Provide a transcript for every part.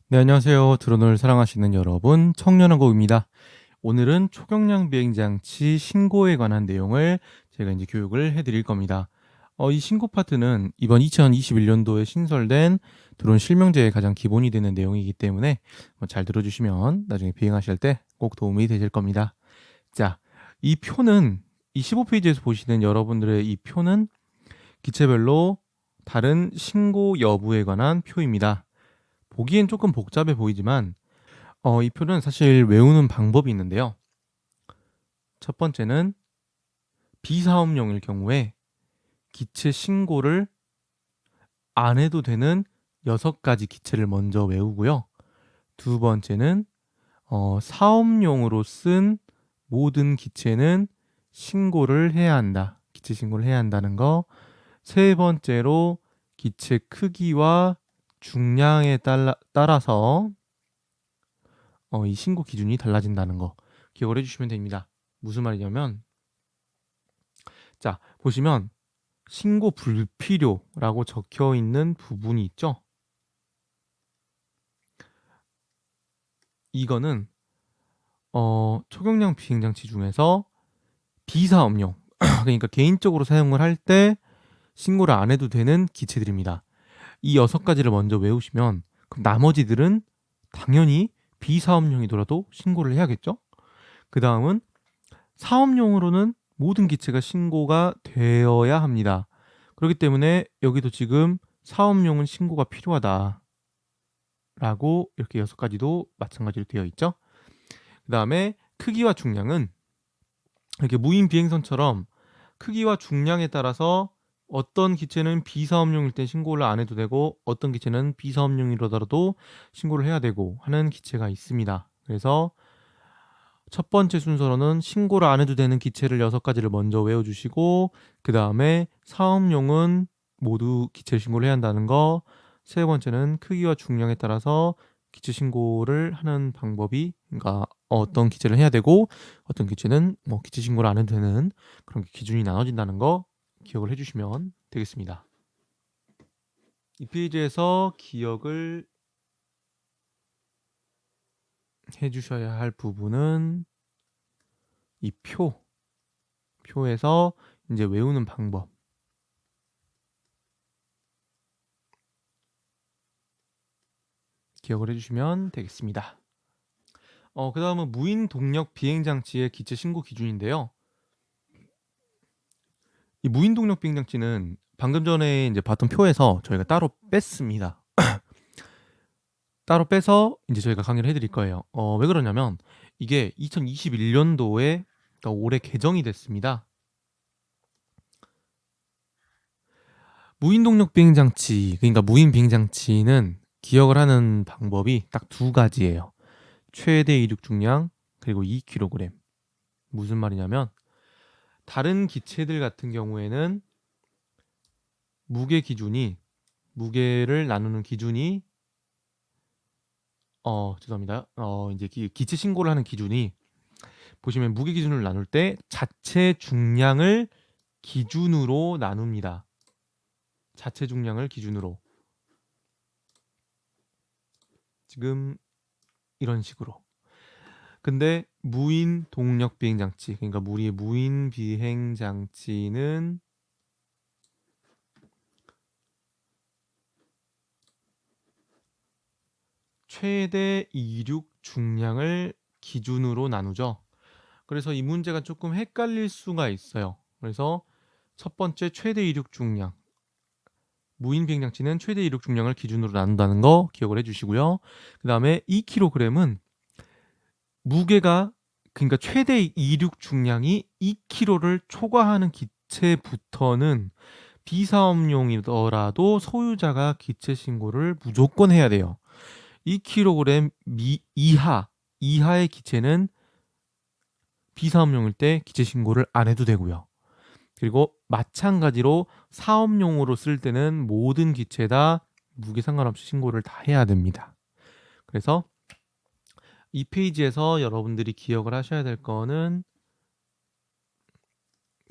네, 안녕하세요. 드론을 사랑하시는 여러분, 청년왕국입니다. 오늘은 초경량 비행장치 신고에 관한 내용을 제가 이제 교육을 해드릴 겁니다. 이 신고 파트는 이번 2021년도에 신설된 드론 실명제의 가장 기본이 되는 내용이기 때문에 잘 들어주시면 나중에 비행하실 때 꼭 도움이 되실 겁니다. 자, 이 표는 이 15페이지에서 보시는 여러분들의 이 표는 기체별로 다른 신고 여부에 관한 표입니다. 보기엔 조금 복잡해 보이지만 이 표는 사실 외우는 방법이 있는데요. 첫 번째는 비사업용일 경우에 기체 신고를 안 해도 되는 6가지 기체를 먼저 외우고요. 두 번째는 사업용으로 쓴 모든 기체는 신고를 해야 한다. 기체 신고를 해야 한다는 거. 세 번째로 기체 크기와 중량에 따라서 이 신고 기준이 달라진다는 거 기억을 해주시면 됩니다. 무슨 말이냐면, 자, 보시면 신고 불필요라고 적혀 있는 부분이 있죠. 이거는 초경량 비행장치 중에서 비사업용 그러니까 개인적으로 사용을 할 때 신고를 안 해도 되는 기체들입니다. 이 6가지를 먼저 외우시면 그럼 나머지들은 당연히 비사업용이더라도 신고를 해야겠죠. 그 다음은 사업용으로는 모든 기체가 신고가 되어야 합니다. 그렇기 때문에 여기도 지금 사업용은 신고가 필요하다 라고 이렇게 6가지도 마찬가지로 되어 있죠. 그 다음에 크기와 중량은 이렇게 무인 비행선처럼 크기와 중량에 따라서 어떤 기체는 비사업용일 때 신고를 안 해도 되고 어떤 기체는 비사업용이라도 신고를 해야 되고 하는 기체가 있습니다. 그래서 첫 번째 순서로는 신고를 안 해도 되는 기체를 6가지를 먼저 외워주시고, 그 다음에 사업용은 모두 기체 신고를 해야 한다는 거, 세 번째는 크기와 중량에 따라서 기체 신고를 하는 방법이, 그러니까 어떤 기체를 해야 되고 어떤 기체는 뭐 기체 신고를 안 해도 되는 그런 기준이 나눠진다는 거 기억을 해주시면 되겠습니다. 이 페이지에서 기억을 해주셔야 할 부분은 이 표에서 이제 외우는 방법. 기억을 해주시면 되겠습니다. 그 다음은 무인 동력 비행장치의 기체 신고 기준인데요. 이 무인 동력 비행장치는 방금 전에 이제 봤던 표에서 저희가 따로 뺐습니다. 따로 빼서 이제 저희가 강의를 해드릴 거예요. 왜 그러냐면 이게 2021년도에 그러니까 올해 개정이 됐습니다. 무인 동력 비행장치, 그러니까 무인 비행장치는 기억을 하는 방법이 딱 2가지예요. 최대 이륙 중량 그리고 2kg. 무슨 말이냐면 다른 기체들 같은 경우에는 무게를 나누는 기준이 죄송합니다. 이제 기체 신고를 하는 기준이 보시면 무게 기준을 나눌 때 자체 중량을 기준으로 나눕니다. 자체 중량을 기준으로. 지금 이런 식으로. 근데 무인 동력 비행장치, 그러니까 우리의 무인 비행장치는 최대 이륙 중량을 기준으로 나누죠. 그래서 이 문제가 조금 헷갈릴 수가 있어요. 그래서 첫 번째 최대 이륙 중량. 무인 비행장치는 최대 이륙 중량을 기준으로 나눈다는 거 기억을 해주시고요. 그 다음에 2kg은 무게가 그러니까 최대 이륙 중량이 2kg를 초과하는 기체부터는 비사업용이더라도 소유자가 기체 신고를 무조건 해야 돼요. 2kg 이하의 기체는 비사업용일 때 기체 신고를 안 해도 되고요. 그리고 마찬가지로 사업용으로 쓸 때는 모든 기체 다 무게 상관없이 신고를 다 해야 됩니다. 그래서 이 페이지에서 여러분들이 기억을 하셔야 될 거는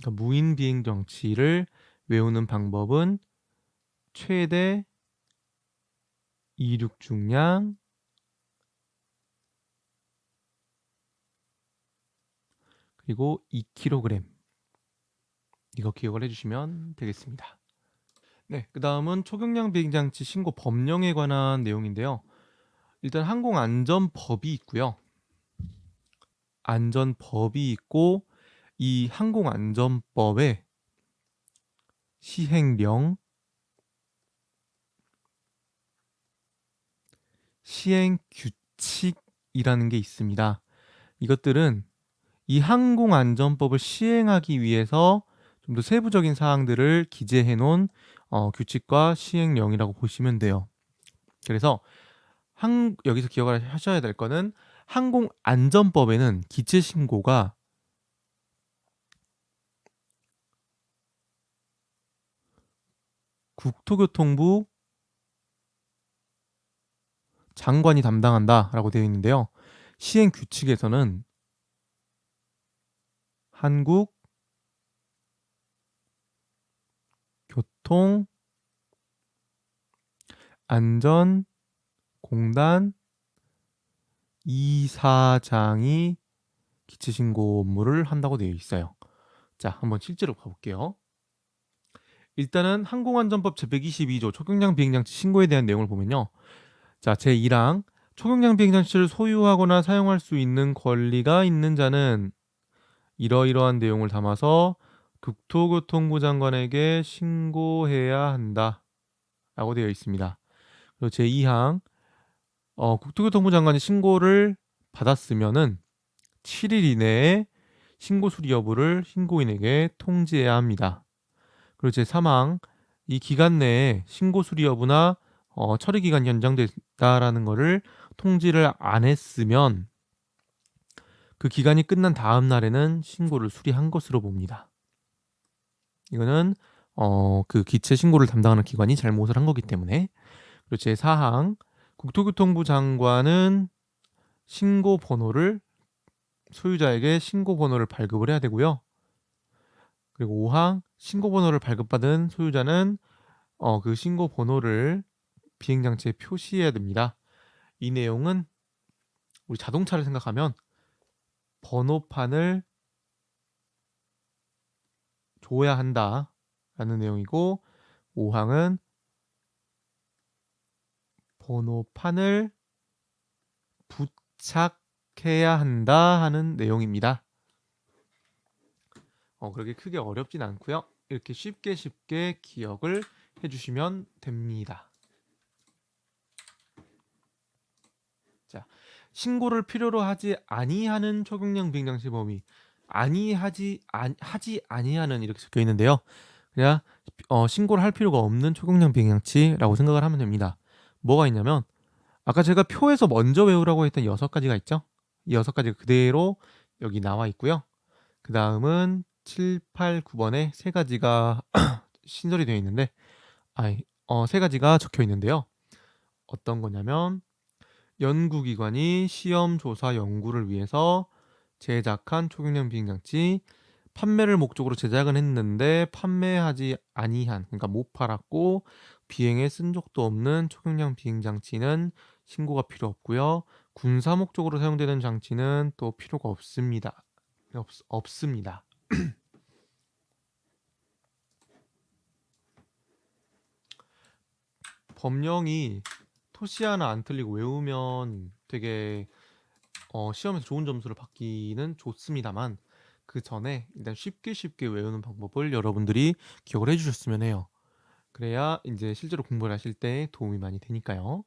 그러니까 무인 비행 장치를 외우는 방법은 최대 이륙 중량 그리고 2kg 이거 기억을 해주시면 되겠습니다. 네, 그 다음은 초경량 비행장치 신고 법령에 관한 내용인데요. 일단 항공안전법이 있고요. 안전법이 있고 이 항공안전법에 시행령, 시행규칙이라는 게 있습니다. 이것들은 이 항공안전법을 시행하기 위해서 좀 더 세부적인 사항들을 기재해 놓은 규칙과 시행령이라고 보시면 돼요. 그래서 여기서 기억을 하셔야 될 거는 항공안전법에는 기체 신고가 국토교통부 장관이 담당한다라고 되어 있는데요. 시행 규칙에서는 한국교통안전공단 이사장이 기체 신고 업무를 한다고 되어 있어요. 자, 한번 실제로 가볼게요. 일단은 항공안전법 제122조 초경량 비행장치 신고에 대한 내용을 보면요. 자, 제1항 초경량 비행장치를 소유하거나 사용할 수 있는 권리가 있는 자는 이러이러한 내용을 담아서 국토교통부 장관에게 신고해야 한다 라고 되어 있습니다. 그리고 제2항 국토교통부 장관이 신고를 받았으면은 7일 이내에 신고 수리 여부를 신고인에게 통지해야 합니다. 그리고 제3항 이 기간 내에 신고 수리 여부나 처리 기간이 연장됐다라는 것을 통지를 안 했으면 그 기간이 끝난 다음 날에는 신고를 수리한 것으로 봅니다. 이거는 그 기체 신고를 담당하는 기관이 잘못을 한 거기 때문에. 그리고 제4항 국토교통부 장관은 신고 번호를 소유자에게 신고 번호를 발급을 해야 되고요. 그리고 5항 신고 번호를 발급받은 소유자는 그 신고 번호를 비행장치에 표시해야 됩니다. 이 내용은 우리 자동차를 생각하면 번호판을 줘야 한다라는 내용이고 5항은 번호판을 부착해야 한다 하는 내용입니다. 그렇게 크게 어렵진 않고요. 이렇게 쉽게 기억을 해주시면 됩니다. 자, 신고를 필요로 하지 아니하는 초경량 비행장치 범위 하지 아니하는 이렇게 적혀 있는데요. 그냥 신고를 할 필요가 없는 초경량 비행장치라고 생각을 하면 됩니다. 뭐가 있냐면 아까 제가 표에서 먼저 외우라고 했던 6가지가 있죠. 이 6가지가 그대로 여기 나와 있고요. 그 다음은 7, 8, 9번에 3가지가 신설이 되어 있는데 3가지가 적혀 있는데요. 어떤 거냐면 연구기관이 시험, 조사, 연구를 위해서 제작한 초경량 비행장치 판매를 목적으로 제작은 했는데 판매하지 아니한 그러니까 못 팔았고 비행에 쓴 적도 없는 초경량 비행장치는 신고가 필요 없고요. 군사 목적으로 사용되는 장치는 또 필요가 없습니다. 없습니다. 법령이 토시 하나 안 틀리고 외우면 되게 시험에서 좋은 점수를 받기는 좋습니다만 그 전에 일단 쉽게 외우는 방법을 여러분들이 기억을 해주셨으면 해요. 그래야 이제 실제로 공부를 하실 때 도움이 많이 되니까요.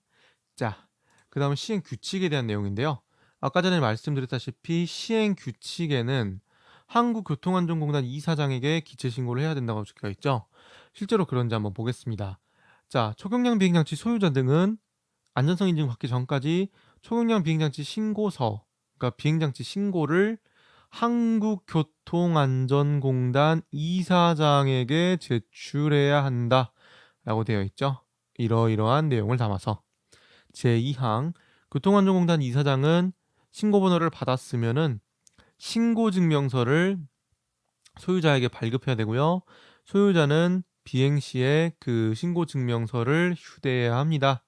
자, 그 다음은 시행 규칙에 대한 내용인데요. 아까 전에 말씀드렸다시피 시행 규칙에는 한국교통안전공단 이사장에게 기체 신고를 해야 된다고 적혀 있죠. 실제로 그런지 한번 보겠습니다. 자, 초경량 비행장치 소유자 등은 안전성 인증 받기 전까지 초경량 비행장치 신고서, 그러니까 비행장치 신고를 한국교통안전공단 이사장에게 제출해야 한다라고 되어 있죠. 이러이러한 내용을 담아서 제2항 교통안전공단 이사장은 신고번호를 받았으면은 신고증명서를 소유자에게 발급해야 되고요. 소유자는 비행 시에 그 신고 증명서를 휴대해야 합니다.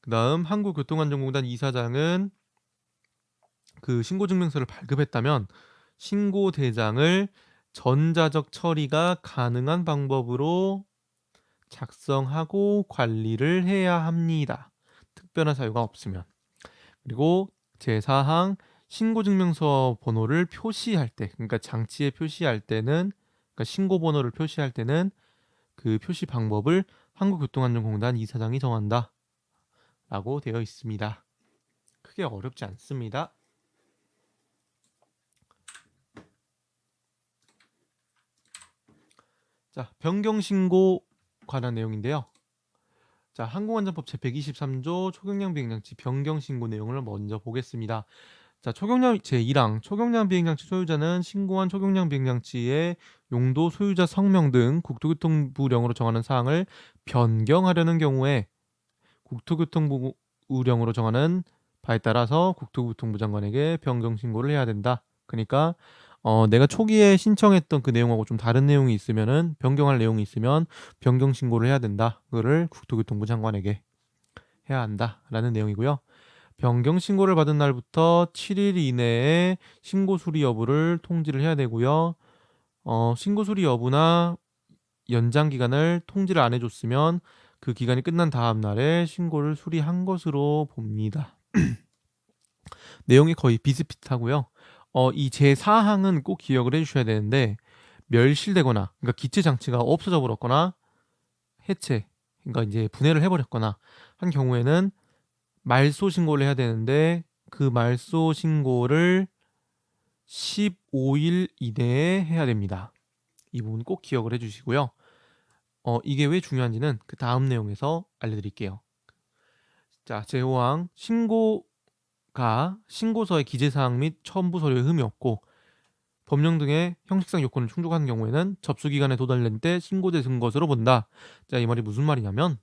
그 다음 한국교통안전공단 이사장은 그 신고 증명서를 발급했다면 신고 대장을 전자적 처리가 가능한 방법으로 작성하고 관리를 해야 합니다. 특별한 사유가 없으면. 그리고 제4항 신고증명서 번호를 표시할 때, 그러니까 장치에 표시할 때는, 그러니까 신고 번호를 표시할 때는 그 표시 방법을 한국교통안전공단 이사장이 정한다 라고 되어 있습니다. 크게 어렵지 않습니다. 자, 변경신고 관한 내용인데요. 자, 항공안전법 제123조 초경량 비행장치 변경신고 내용을 먼저 보겠습니다. 자, 초경량 제1항 초경량 비행장치 소유자는 신고한 초경량 비행장치의 용도, 소유자 성명 등 국토교통부령으로 정하는 사항을 변경하려는 경우에 국토교통부령으로 정하는 바에 따라서 국토교통부 장관에게 변경신고를 해야 된다. 그러니까 내가 초기에 신청했던 그 내용하고 좀 다른 내용이 있으면은 변경할 내용이 있으면 변경 신고를 해야 된다. 그거를 국토교통부 장관에게 해야 한다라는 내용이고요. 변경 신고를 받은 날부터 7일 이내에 신고 수리 여부를 통지를 해야 되고요. 신고 수리 여부나 연장 기간을 통지를 안 해줬으면 그 기간이 끝난 다음 날에 신고를 수리한 것으로 봅니다. 내용이 거의 비슷비슷하고요. 이 제4항은 꼭 기억을 해주셔야 되는데 멸실되거나, 그러니까 기체 장치가 없어져 버렸거나 해체, 그러니까 이제 분해를 해버렸거나 한 경우에는 말소 신고를 해야 되는데 그 말소 신고를 15일 이내에 해야 됩니다. 이 부분 꼭 기억을 해주시고요. 이게 왜 중요한지는 그 다음 내용에서 알려드릴게요. 자, 제5항 신고서의 기재사항 및 첨부 서류에 흠이 없고 법령 등의 형식상 요건을 충족하는 경우에는 접수기간에 도달된 때 신고된 것으로 본다. 자, 이 말이 무슨 말이냐면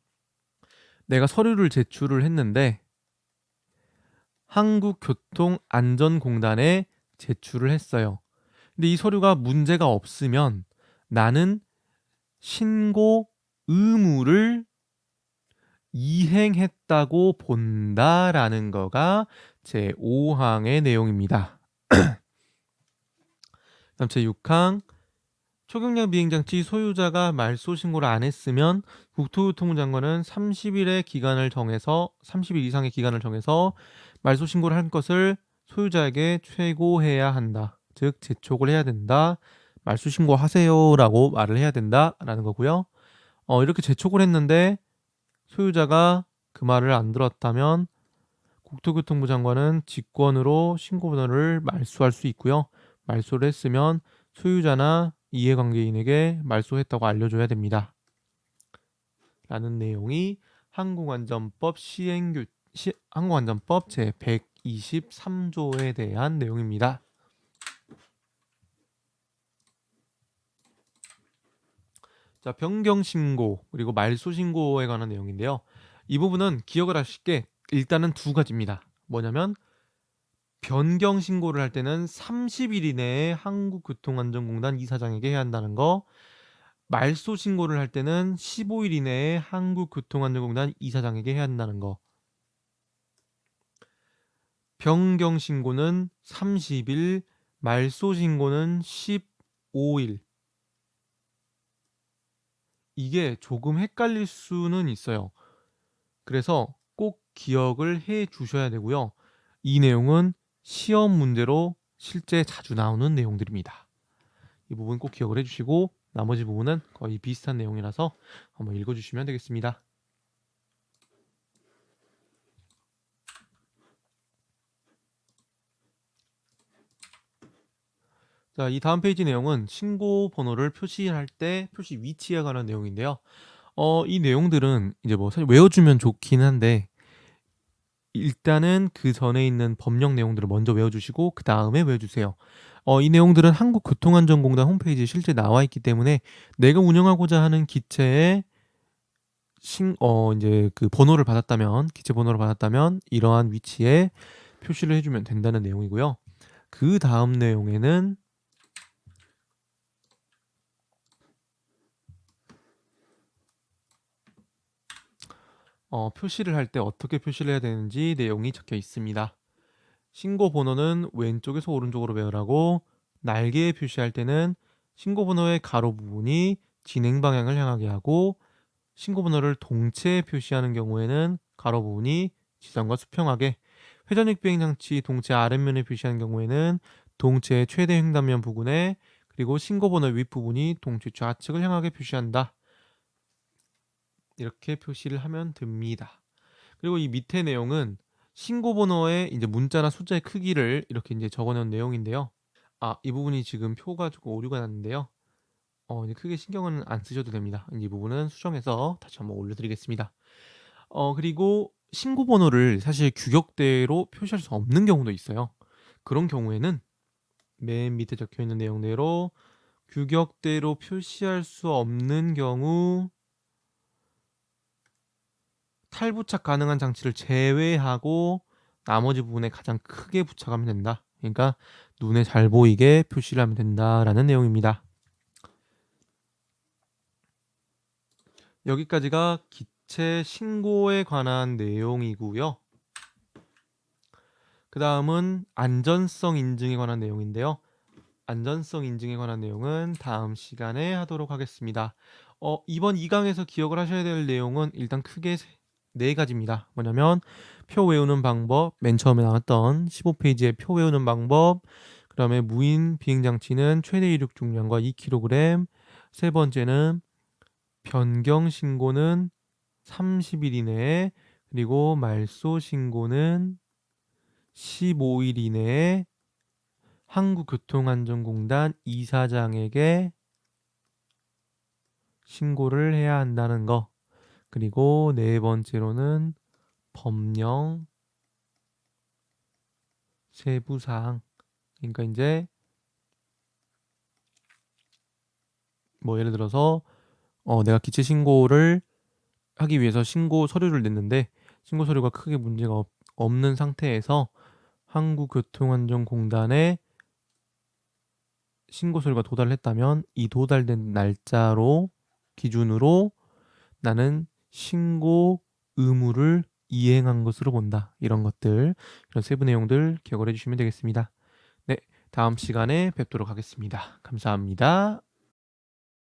내가 서류를 제출을 했는데 한국교통안전공단에 제출을 했어요. 근데 이 서류가 문제가 없으면 나는 신고 의무를 이행했다고 본다라는 거가 제5항의 내용입니다. 다음 제6항 초경량 비행장치 소유자가 말소 신고를 안 했으면 국토교통부 장관은 30일 이상의 기간을 정해서 말소 신고를 한 것을 소유자에게 최고해야 한다. 즉 재촉을 해야 된다. 말소 신고하세요라고 말을 해야 된다라는 거고요. 이렇게 재촉을 했는데 소유자가 그 말을 안 들었다면 국토교통부 장관은 직권으로 신고번호를 말소할 수 있고요. 말소를 했으면 소유자나 이해관계인에게 말소했다고 알려줘야 됩니다. 라는 내용이 항공안전법 항공안전법 제123조에 대한 내용입니다. 자, 변경신고 그리고 말소신고에 관한 내용인데요. 이 부분은 기억을 하실 게 일단은 두 가지입니다. 뭐냐면 변경신고를 할 때는 30일 이내에 한국교통안전공단 이사장에게 해야 한다는 거, 말소신고를 할 때는 15일 이내에 한국교통안전공단 이사장에게 해야 한다는 거. 변경신고는 30일, 말소신고는 15일. 이게 조금 헷갈릴 수는 있어요. 그래서 꼭 기억을 해 주셔야 되고요. 이 내용은 시험 문제로 실제 자주 나오는 내용들입니다. 이 부분 꼭 기억을 해주시고 나머지 부분은 거의 비슷한 내용이라서 한번 읽어주시면 되겠습니다. 자, 이 다음 페이지 내용은 신고 번호를 표시할 때 표시 위치에 관한 내용인데요. 이 내용들은 이제 뭐 사실 외워주면 좋긴 한데 일단은 그 전에 있는 법령 내용들을 먼저 외워주시고 그 다음에 외워주세요. 이 내용들은 한국교통안전공단 홈페이지에 실제 나와 있기 때문에 내가 운영하고자 하는 기체에 이제 그 번호를 받았다면, 기체 번호를 받았다면 이러한 위치에 표시를 해주면 된다는 내용이고요. 그 다음 내용에는 표시를 할 때 어떻게 표시를 해야 되는지 내용이 적혀 있습니다. 신고 번호는 왼쪽에서 오른쪽으로 배열하고 날개에 표시할 때는 신고 번호의 가로 부분이 진행 방향을 향하게 하고 신고 번호를 동체에 표시하는 경우에는 가로 부분이 지점과 수평하게, 회전익 비행 장치 동체 아랫면에 표시하는 경우에는 동체의 최대 횡단면 부근에, 그리고 신고 번호 윗부분이 동체 좌측을 향하게 표시한다. 이렇게 표시를 하면 됩니다. 그리고 이 밑에 내용은 신고 번호의 이제 문자나 숫자의 크기를 이렇게 이제 적어 놓은 내용인데요. 이 부분이 지금 표가 조금 오류가 났는데요. 이제 크게 신경은 안 쓰셔도 됩니다. 이 부분은 수정해서 다시 한번 올려드리겠습니다. 그리고 신고 번호를 사실 규격대로 표시할 수 없는 경우도 있어요. 그런 경우에는 맨 밑에 적혀 있는 내용대로 규격대로 표시할 수 없는 경우 탈부착 가능한 장치를 제외하고 나머지 부분에 가장 크게 부착하면 된다. 그러니까 눈에 잘 보이게 표시를 하면 된다라는 내용입니다. 여기까지가 기체 신고에 관한 내용이고요. 그 다음은 안전성 인증에 관한 내용인데요. 안전성 인증에 관한 내용은 다음 시간에 하도록 하겠습니다. 이번 2강에서 기억을 하셔야 될 내용은 일단 크게 네 가지입니다. 뭐냐면 표 외우는 방법, 맨 처음에 나왔던 15페이지의 표 외우는 방법, 그 다음에 무인 비행장치는 최대 이륙 중량과 2kg, 세 번째는 변경 신고는 30일 이내에, 그리고 말소 신고는 15일 이내에 한국교통안전공단 이사장에게 신고를 해야 한다는 거. 그리고 네 번째로는 법령 세부사항. 그러니까 이제 뭐 예를 들어서 내가 기체 신고를 하기 위해서 신고 서류를 냈는데 신고 서류가 크게 문제가 없는 상태에서 한국교통안전공단에 신고 서류가 도달했다면 이 도달된 날짜로 기준으로 나는 신고 의무를 이행한 것으로 본다. 이런 것들, 이런 세부 내용들 기억을 해주시면 되겠습니다. 네, 다음 시간에 뵙도록 하겠습니다. 감사합니다.